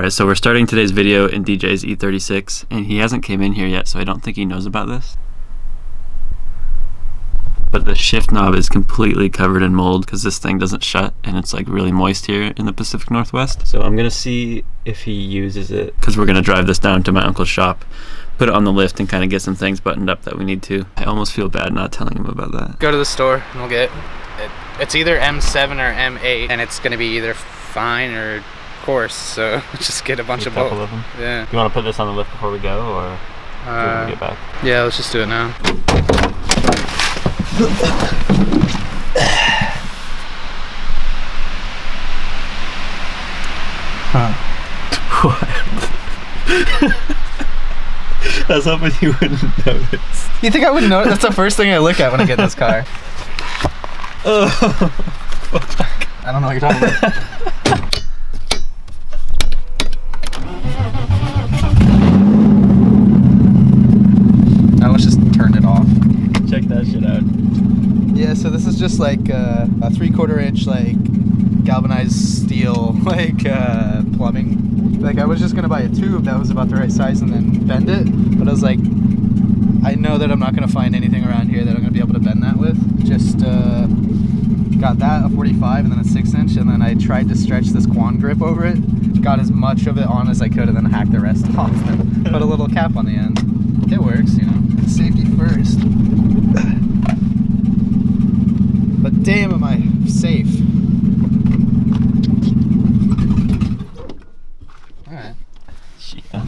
Alright, so we're starting today's video in DJ's E36, and he hasn't came in here yet, so I don't think he knows about this. But the shift knob is completely covered in mold because this thing doesn't shut, and it's like really moist here in the Pacific Northwest. So I'm gonna see if he uses it, because we're gonna drive this down to my uncle's shop, put it on the lift, and kind of get some things buttoned up that we need to. I almost feel bad not telling him about that. Go to the store and we'll get it. It's either M7 or M8, and it's gonna be either fine or coarse, so just get a bunch of both. Of them. Yeah. You want to put this on the lift before we go, or do you want to get back? Yeah, let's just do it now. What? I was hoping you wouldn't notice. You think I wouldn't notice? That's the first thing I look at when I get in this car. Oh, fuck. I don't know what you're talking about. Now let's just turn it off. Check that shit out. Yeah, so this is just like a 3/4 inch like galvanized steel like plumbing. Like I was just gonna buy a tube that was about the right size and then bend it, but I was like, I know that I'm not gonna find anything around here that I'm gonna be able to bend that with. Just got that, a 45 and then a 6-inch, and then I tried to stretch this Quan grip over it. Got as much of it on as I could and then hacked the rest off and put a little cap on the end. It works, you know. Safety first. But damn, am I safe. Alright. Yeah.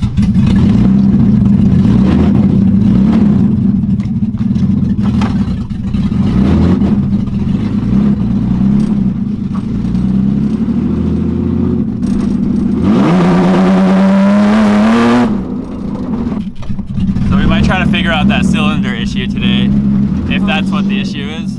So we might try to figure out that cylinder issue today, if that's what the issue is.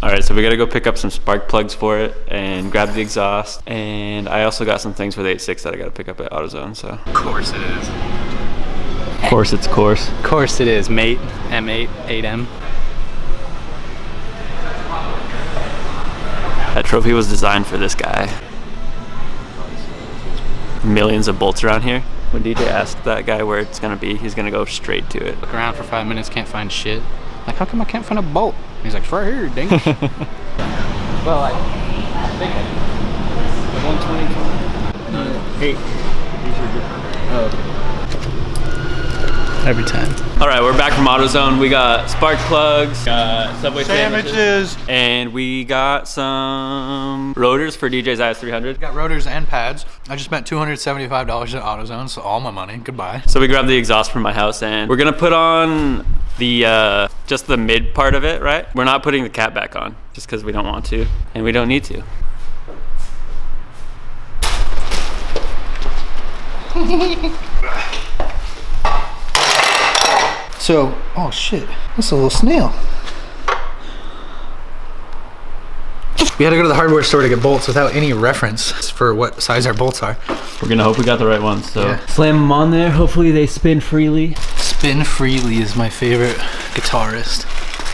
Alright, so we gotta go pick up some spark plugs for it and grab the exhaust, and I also got some things for the 8.6 that I gotta pick up at AutoZone, so. Of course it is. Of course it's course. Of course it is, mate. M8, 8M. That trophy was designed for this guy. Millions of bolts around here. When DJ asked that guy where it's gonna be, he's gonna go straight to it. Look around for 5 minutes, can't find shit. Like, how come I can't find a bolt? He's like, it's right here, dang. Well, I think I do. The 120. Hey. Oh. Every time. All right, we're back from AutoZone. We got spark plugs, got Subway sandwiches, and we got some rotors for DJ's IS300. Got rotors and pads. I just spent $275 at AutoZone, so all my money. Goodbye. So we grabbed the exhaust from my house, and we're gonna put on the just the mid part of it, right? We're not putting the cap back on just because we don't want to, and we don't need to. So, oh shit, that's a little snail. We had to go to the hardware store to get bolts without any reference for what size our bolts are. We're gonna hope we got the right ones, so. Yeah. Slam them on there, hopefully they spin freely. Spin Freely is my favorite guitarist.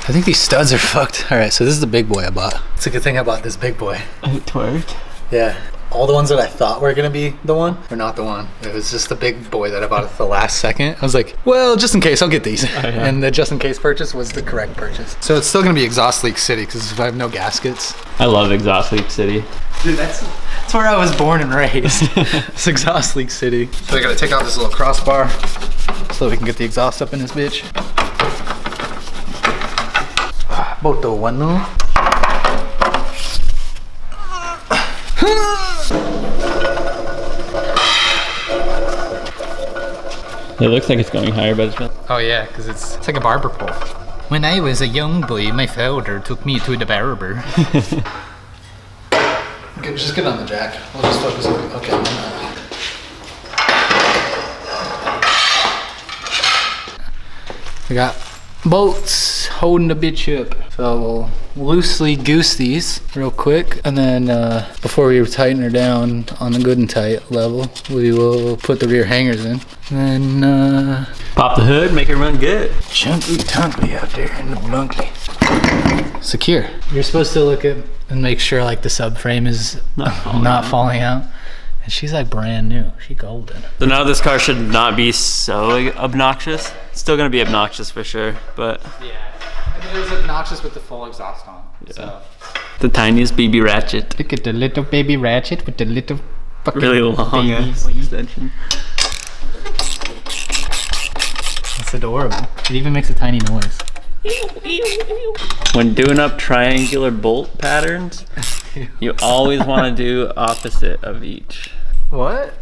I think these studs are fucked. All right, so this is the big boy I bought. It's a good thing I bought this big boy. It twerked. Yeah. All the ones that I thought were gonna be the one were not the one. It was just the big boy that I bought at the last second. I was like, well, just in case, I'll get these. Oh, yeah. And the just in case purchase was the correct purchase. So it's still gonna be Exhaust Leak City because I have no gaskets. I love Exhaust Leak City. Dude, that's where I was born and raised. It's Exhaust Leak City. So I gotta take out this little crossbar so that we can get the exhaust up in this bitch. Boto wano. It looks like it's going higher, but it's not. Oh yeah, because it's like a barber pole. When I was a young boy, my father took me to the barber. Okay, just get on the jack. We'll just focus on. Okay. We got bolts holding the bitch up. So we'll loosely goose these real quick, and then before we tighten her down on the good and tight level, we will put the rear hangers in. And then Pop the hood, make it run good. chunky tunkly out there in the blunkly. Secure. You're supposed to look at and make sure like the subframe is not falling out. And she's like brand new. She golden. So now this car should not be so obnoxious. It's still gonna be obnoxious for sure, but Yeah. I mean, it was obnoxious with the full exhaust on. yeah. So. The tiniest BB ratchet. Look at the little baby ratchet with the little fucking Really long ass extension. That's adorable. It even makes a tiny noise. When doing up triangular bolt patterns, you always want to do opposite of each. What?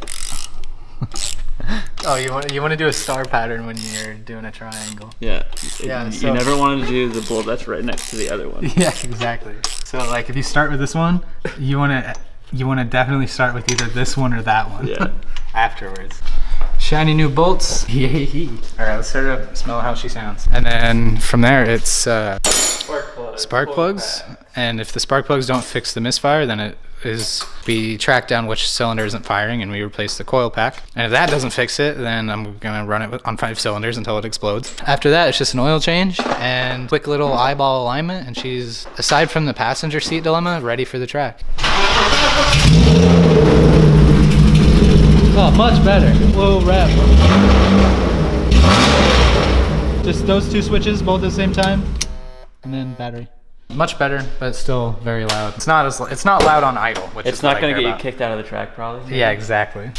Oh, you want to do a star pattern when you're doing a triangle. Yeah. Yeah, You so- never want to do the bolt that's right next to the other one. Yeah, exactly. So like if you start with this one, you want to definitely start with either this one or that one. Yeah. Afterwards. Shiny new bolts. All right, let's start it up. Smell how she sounds. And then from there, it's spark plugs. And if the spark plugs don't fix the misfire, then we track down which cylinder isn't firing and we replace the coil pack. And if that doesn't fix it, then I'm gonna run it on 5 cylinders until it explodes. After that, it's just an oil change and quick little eyeball alignment. And she's, aside from the passenger seat dilemma, ready for the track. Oh, much better. Whoa, rev. Just those 2 switches, both at the same time, and then battery. Much better, but it's still very loud. It's not loud on idle, which It's is not what I going to care get you about. kicked out of the track, probably. Yeah, exactly.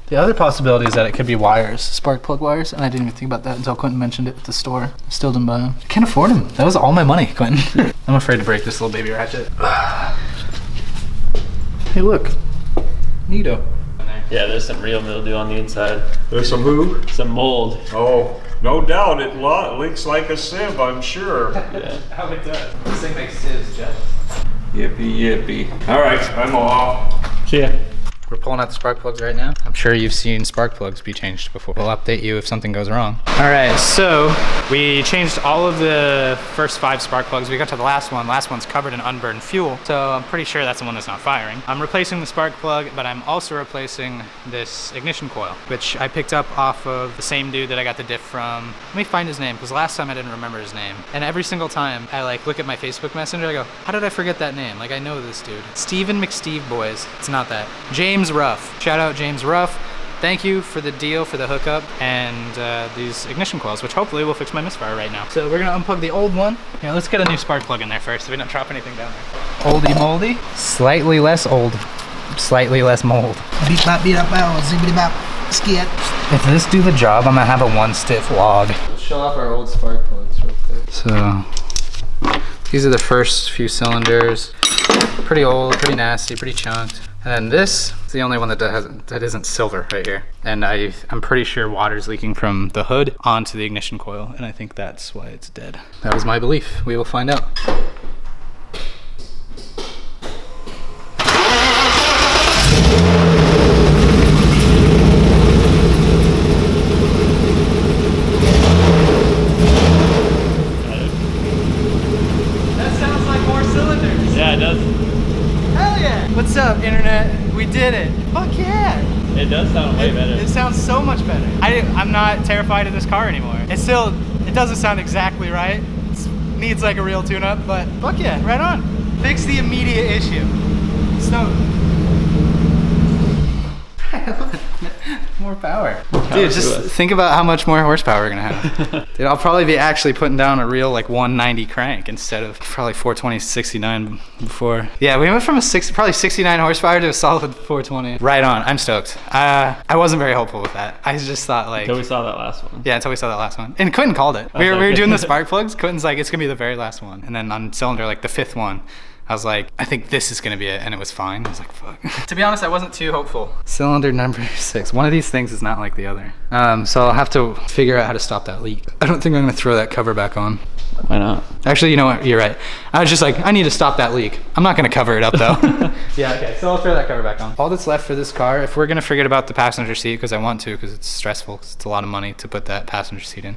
The other possibility is that it could be wires, spark plug wires, and I didn't even think about that until Quentin mentioned it at the store. Still didn't buy them. I can't afford them. That was all my money, Quentin. I'm afraid to break this little baby ratchet. Hey, look. Neato. Yeah, there's some real mildew on the inside. There's some who? Some mold. Oh, no doubt it leaks like a sieve, I'm sure. Yeah. How it does. This thing makes sieves, Jeff. Yippee yippee. All right, I'm off. See ya. We're pulling out the spark plugs right now. I'm sure you've seen spark plugs be changed before. We'll update you if something goes wrong. All right, so we changed all of the first 5 spark plugs. We got to the last one. Last one's covered in unburned fuel, so I'm pretty sure that's the one that's not firing. I'm replacing the spark plug, but I'm also replacing this ignition coil, which I picked up off of the same dude that I got the diff from. Let me find his name, because last time I didn't remember his name. And every single time I like look at my Facebook Messenger, I go, how did I forget that name? Like, I know this dude. Steven McSteve boys. It's not that. James Ruff. Shout out James Ruff. Thank you for the deal for the hookup and these ignition coils, which hopefully will fix my misfire right now. So we're gonna unplug the old one. Yeah, let's get a new spark plug in there first so we don't drop anything down there. Oldie moldy. Slightly less old. Slightly less mold. Beep bop beat up bow, zippity bop, skit. If this do the job, I'm gonna have a 1 stiff log. Let's show off our old spark plugs real quick. So these are the first few cylinders. Pretty old, pretty nasty, pretty chunked. And then this is the only one that isn't silver right here. And I'm pretty sure water's leaking from the hood onto the ignition coil, and I think that's why it's dead. That was my belief. We will find out. That sounds like more cylinders. Yeah, it does. Hell yeah! What's up, internet? We did it. Fuck yeah! It does sound way better. It sounds so much better. I'm not terrified of this car anymore. It doesn't sound exactly right. It needs like a real tune-up, but fuck yeah, right on. Fix the immediate issue. So, more power. Dude, just think about how much more horsepower we're gonna have. Dude, I'll probably be actually putting down a real like 190 crank instead of probably 420, 69 before. Yeah, we went from probably 69 horsepower to a solid 420. Right on, I'm stoked. I wasn't very hopeful with that. I just thought like. Until we saw that last one. Yeah, until we saw that last one. And Quentin called it. We were doing the spark plugs. Quentin's like, it's gonna be the very last one. And then on cylinder, like the 5th one, I was like, I think this is gonna be it, and it was fine. I was like, fuck. To be honest, I wasn't too hopeful. Cylinder number 6. One of these things is not like the other. So I'll have to figure out how to stop that leak. I don't think I'm gonna throw that cover back on. Why not? Actually, you know what? You're right. I was just like, I need to stop that leak. I'm not going to cover it up though. Yeah, okay. So I'll throw that cover back on. All that's left for this car, if we're going to forget about the passenger seat, because I want to, because it's stressful, because it's a lot of money to put that passenger seat in.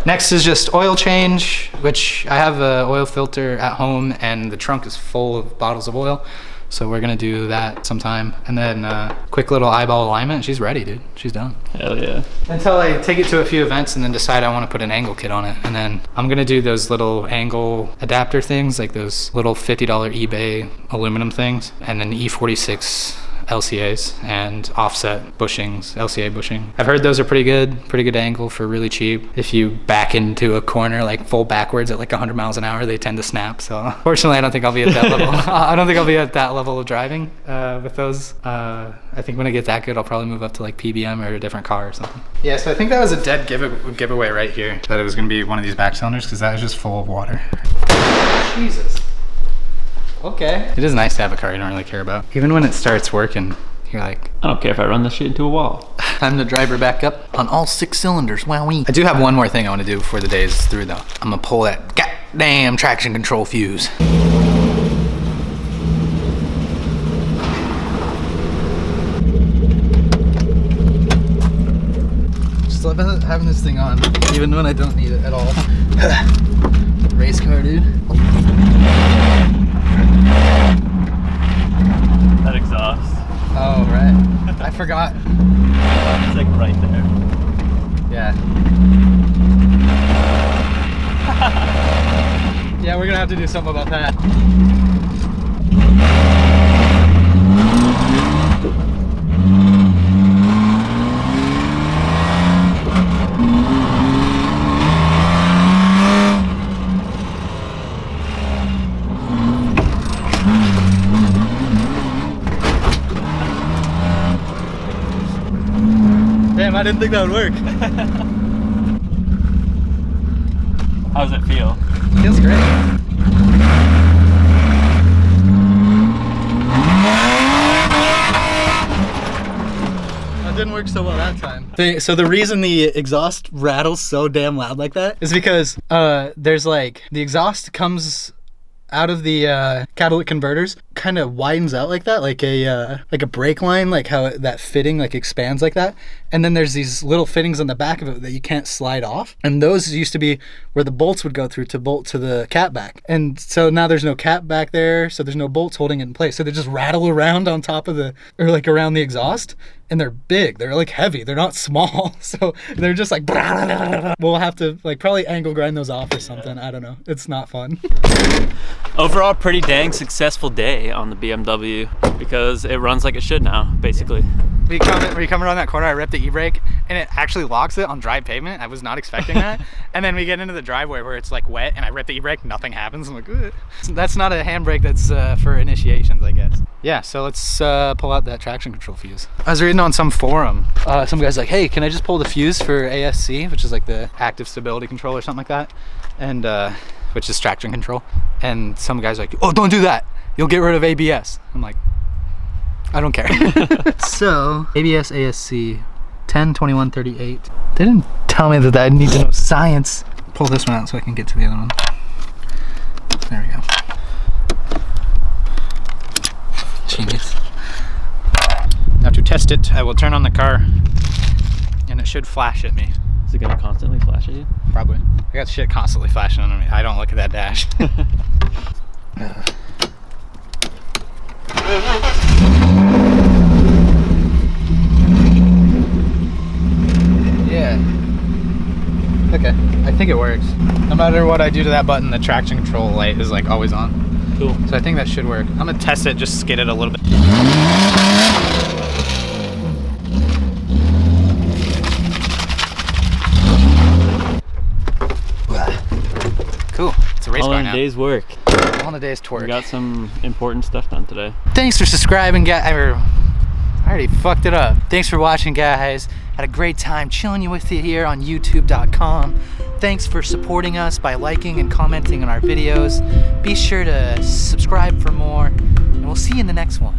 Next is just oil change, which I have an oil filter at home and the trunk is full of bottles of oil. So we're gonna do that sometime. And then quick little eyeball alignment. She's ready, dude. She's done. Hell yeah. Until I take it to a few events and then decide I want to put an angle kit on it. And then I'm gonna do those little angle adapter things, like those little $50 eBay aluminum things. And then E46 LCAs and offset bushings, LCA bushing. I've heard those are pretty good angle for really cheap. If you back into a corner like full backwards at like 100 miles an hour, they tend to snap. So fortunately, I don't think I'll be at that level. I don't think I'll be at that level of driving with those. I think when I get that good, I'll probably move up to like PBM or a different car or something. Yeah, so I think that was a dead giveaway right here, that it was gonna be one of these back cylinders, because that was just full of water. Jesus. Okay. It is nice to have a car you don't really care about. Even when it starts working, you're like, I don't care if I run this shit into a wall. Time to drive her back up on all 6 cylinders. Wowee. I do have one more thing I want to do before the day is through though. I'm gonna pull that goddamn traction control fuse. Just love having this thing on, even when I don't need it at all. Race car, dude. That exhaust. Oh, right. I forgot. It's like right there. Yeah. Yeah, we're gonna have to do something about that. Damn, I didn't think that would work. How does it feel? Feels great. That didn't work so well that time. So the reason the exhaust rattles so damn loud like that is because there's like, the exhaust comes out of the catalytic converters, kind of widens out like that, like a brake line, like how that fitting like expands like that. And then there's these little fittings on the back of it that you can't slide off. And those used to be where the bolts would go through to bolt to the cap back. And so now there's no cap back there, so there's no bolts holding it in place. So they just rattle around on top of the, or like around the exhaust. And they're big, they're like heavy, they're not small. So they're just like, we'll have to like probably angle grind those off or something. I don't know, it's not fun. Overall, pretty dang successful day on the BMW because it runs like it should now, basically. When you come around that corner, I ripped the e-brake and it actually locks it on dry pavement. I was not expecting that. And then we get into the driveway where it's like wet and I rip the e-brake, nothing happens. I'm like, ugh. That's not a handbrake, that's for initiations, I guess. Yeah, so let's pull out that traction control fuse. I was reading on some forum, some guy's like, hey, can I just pull the fuse for ASC, which is like the active stability control or something like that, and which is traction control. And some guy's like, oh, don't do that, you'll get rid of ABS. I'm like, I don't care. So ABS ASC 10/21/38. They didn't tell me that I need to know science. Pull this one out so I can get to the other one. There we go. Genius. Now to test it, I will turn on the car and it should flash at me. Is it gonna constantly flash at you? Probably. I got shit constantly flashing on me. I don't look at that dash. Yeah. Okay. I think it works. No matter what I do to that button, the traction control light is like always on. Cool. So I think that should work. I'm gonna test it, just skid it a little bit. Cool. It's a race All car in now. a day's work. All in a day's twerk. We got some important stuff done today. Thanks for subscribing, guys. I already fucked it up. Thanks for watching, guys. Had a great time chilling with you here on youtube.com. Thanks for supporting us by liking and commenting on our videos. Be sure to subscribe for more, and we'll see you in the next one.